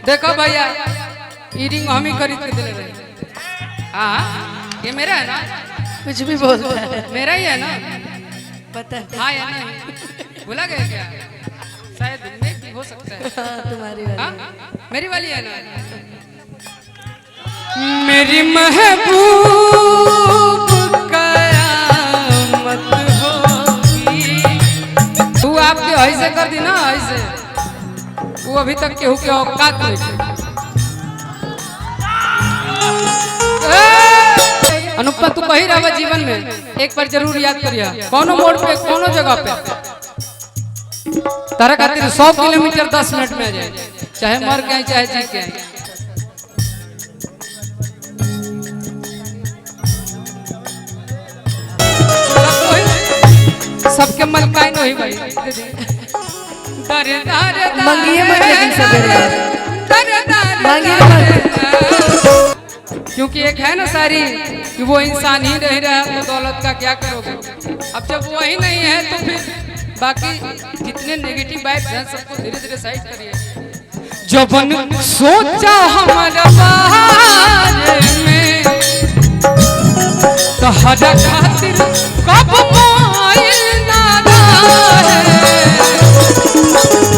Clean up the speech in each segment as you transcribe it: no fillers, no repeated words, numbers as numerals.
देखो भैया ईयरिंग हम ही खरीद के दे रहे। हाँ ये मेरा है ना, कुछ भी बोलता है, मेरा ही है ना, पता है। हाँ या नहीं भूला गया क्या? शायद नहीं हो सकता है। हाँ, तुम्हारी वाली। हाँ मेरी वाली है ना। मेरी महबूब कयामत होगी। तू आपके ऐसे कर दी ना, ऐसे वो अभी तक केहू के औकात नहीं थी। अनुपमा तू कहीं रहा जीवन में एक बार जरूर याद करिया, कोनो मोड़ पे कोनो जगह पे तारा खातिर 100 किलोमीटर 10 मिनट में आ जाए, चाहे मर गए चाहे जी गए। सबके मलकाई नहीं भाई मंगिए मत लेकिन सवेरे मंगिए मत, क्योंकि एक है ना सारी कि वो इंसान ही नहीं रहा तो दौलत का क्या करोगे। अब जब वही नहीं है तो फिर बाकी जितने नेगेटिव वाइब्स हैं सबको धीरे धीरे साइड करिए। जब सोचा हमारा बारे में तो हजा खातिर कब मोइल ना रहे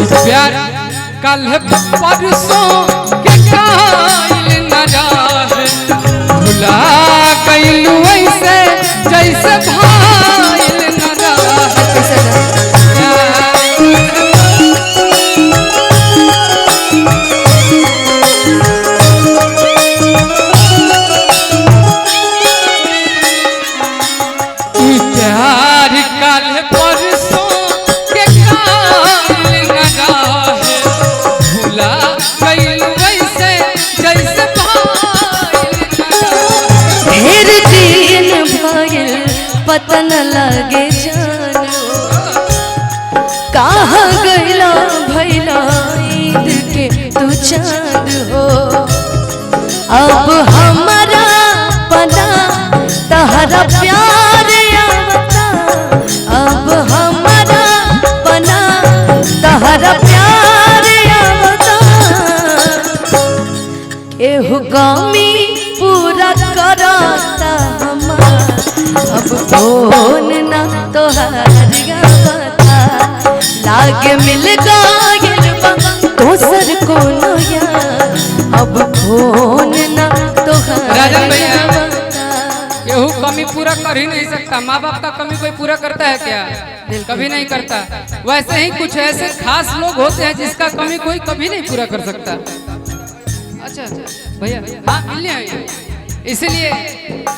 प्यार कल परसों के कायल ना रहे भुला गइलू ऐसे जैसे भाइल ना रहे। प्यार कल परसों के कायल ना रहे भुला गइलू ऐसे जैसे भाइल ना रहे। ढेर दिन भइल पता न लगे जानो कहाँ गइला भइला ईद के तू चाँद हो। अब हमारा पना तहरा प्यार आवता, अब हमारा पना तहरा प्यार आवता। एहु कमी पूरा कराता हमार, अब कौन ना तोहार गावता। लागे मिल गइल बा दोसर कोनो यार, अब कौन ना तोहार राजन भैया, गावता। केहू कमी पूरा कर ही नहीं सकता। माँ बाप का कमी कोई पूरा करता है क्या? कभी नहीं करता। वैसे ही कुछ ऐसे खास लोग होते हैं जिसका कमी कोई कभी नहीं पूरा कर सकता। अच्छा भैया, हाँ मिलने आइए, इसलिए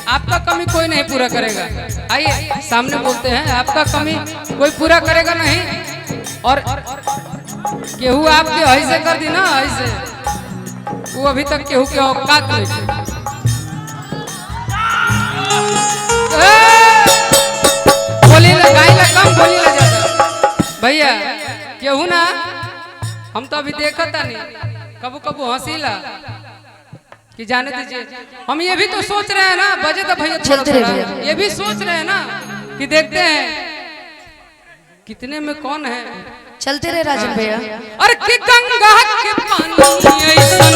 आपका कमी कोई नहीं पूरा करेगा। आइए सामने बोलते हैं, आपका कमी कोई पूरा करेगा नहीं। और केहू आपके ऐसे कर दी ना, ऐसे वो अभी तक केहू के औकात नहीं थी। बोली ला गाई ला कम, बोली ला ज्यादा। भैया केहू ना, हम तो अभी देखा था नहीं, कबू कबू हंसीला कि जाने दीजिए। हम ये भी तो सोच रहे हैं ना, बजे तो भैया चलते रहे, ये भी सोच रहे हैं ना कि देखते हैं कितने में कौन है। चलते रहे राजन भैया। और कि गंगा के पानी ऐसन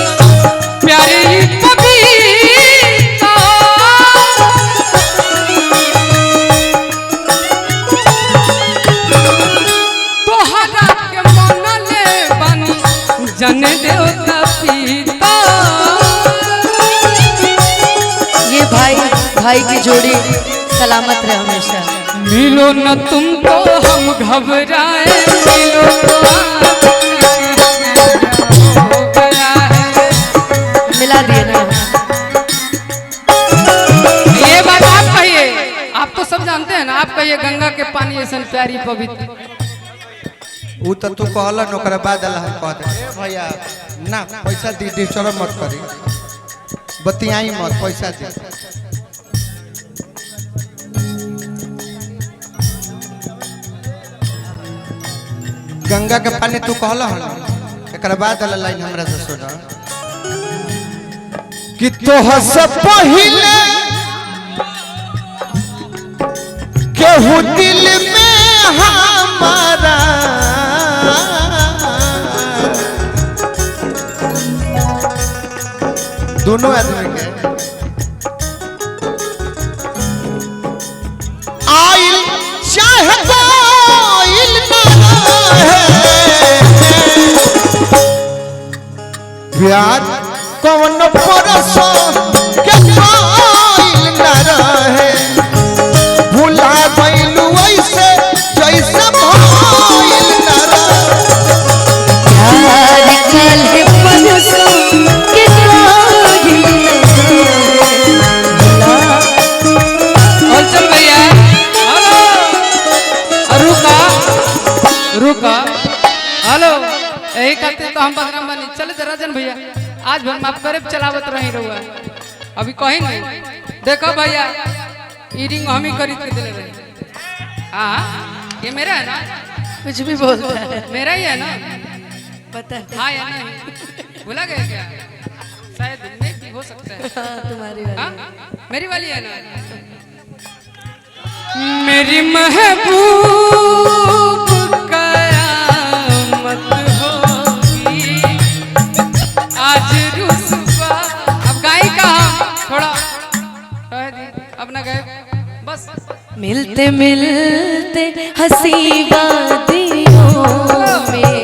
प्यारे पपीता तोहरा के मन ले बनी जन देवता पीता। ये भाई की जोड़ी सलामत रहे हमेशा। मिलो न तुमको हम घबराए, मिलो तो हो गया है। मिला दिए ना। ये बात आप कहिए, आप तो सब जानते हैं ना। आप कहिए गंगा के पानी ऐसा प्यारी पवित्र। वो तो तू कहला नौकर बाद हम कह दे भैया ना पैसा दी डिस्टर्ब मत करी, बतियाई मत, पैसा दी। गंगा के पानी तू कहला हन, एक बाद लाइन हमरा से सुना कि तोह से पहिले केहू दिल में हमारा दोनों आदमी के आइल चाहे कोइल ना रहे प्यार कौन परसो के कोइल ना रहे भुला गइलू ऐसे जैसे भइल ना रहे प्यार कल है परसों के कोइल ना और चल भैया हेलो रुका रुका हेलो यही कहते तो हम बदनाम बनी चले जरा जन भैया आज भर माफ करे चलावत रही रहुआ अभी कहीं नहीं देखो भैया ई रिंग हम ही खरीद के दिले रहे हाँ ये मेरा है ना कुछ भी बोलता है मेरा ही है ना पता है हाँ या नहीं भुला गए क्या शायद नहीं हो सकता है हाँ, तुम्हारी हाँ? वाली मेरी वाली है ना मेरी महबूब कयामत होगी आज रुसवा अब गाई कहाँ थोड़ा अब ना गए बस मिलते मिलते हंसी वादियों में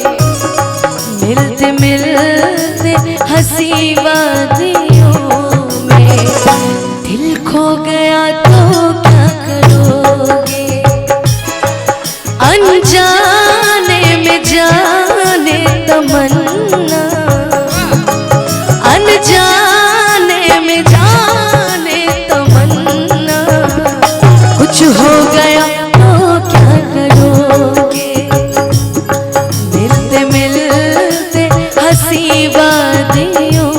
मिलते मिलते हंसी वादियों में दिल खो गया तो क्या करोगे अनजाने में जाने तमन्ना अनजाने में जाने तमन्ना कुछ हो गया तो क्या करोगे मिलते मिलते हंसी वादियों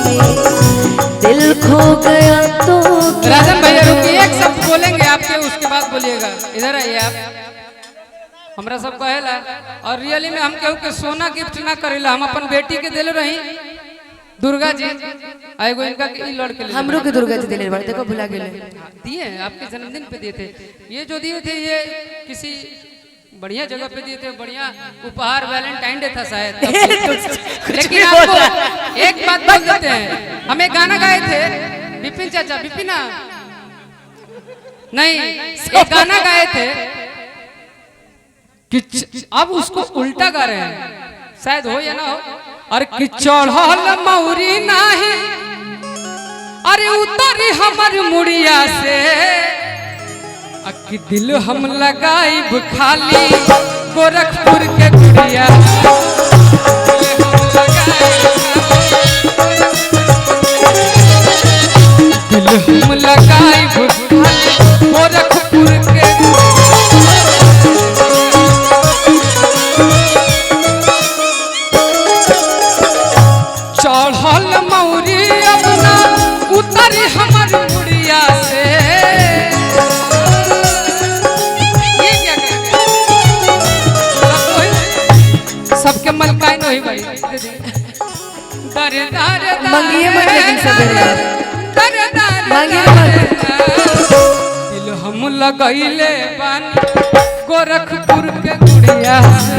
में दिल खो गया तो क्या राजन भैया रुकिए एक शब्द बोलेंगे आपके उसके बाद बोलिएगा इधर आइए आप हमरा सब कहेला और रियली में हम केहू के सोना गिफ्ट ना करेला हम अपन बेटी के दिले रही दुर्गा जी आएगो इनका ई लड़के ले हमरो के दुर्गा जी दिले बार देखो भुला गेले दिए आपके जन्मदिन पे दिए थे ये जो दिए थे ये किसी बढ़िया जगह पे दिए थे बढ़िया उपहार वैलेंटाइन डे था शायद लेकिन आपको एक बात बोल देते हैं हम एक गाना गाए थे विपिन चाचा विपिना नहीं एक गाना गाए थे कि अब उसको उल्टा गा रहे हैं शायद हो या ना हो और कि चढ़ल मौरी नाही अरे उतरी हमर मुड़िया से कि दिल हम लगाइब खाली गोरखपुर के गुड़िया दिल हम लगाइब खाली गोरखपुर के चढ़ल मौरी अपना उतरी हमर मुड़िया से ये क्या सबके मलकाई नहीं भाई दर दर मंगिए मत लेकिन सवेरे दर दर मंगिए मत दिल हम लगैले बानी गोरखपुर के गुड़िया से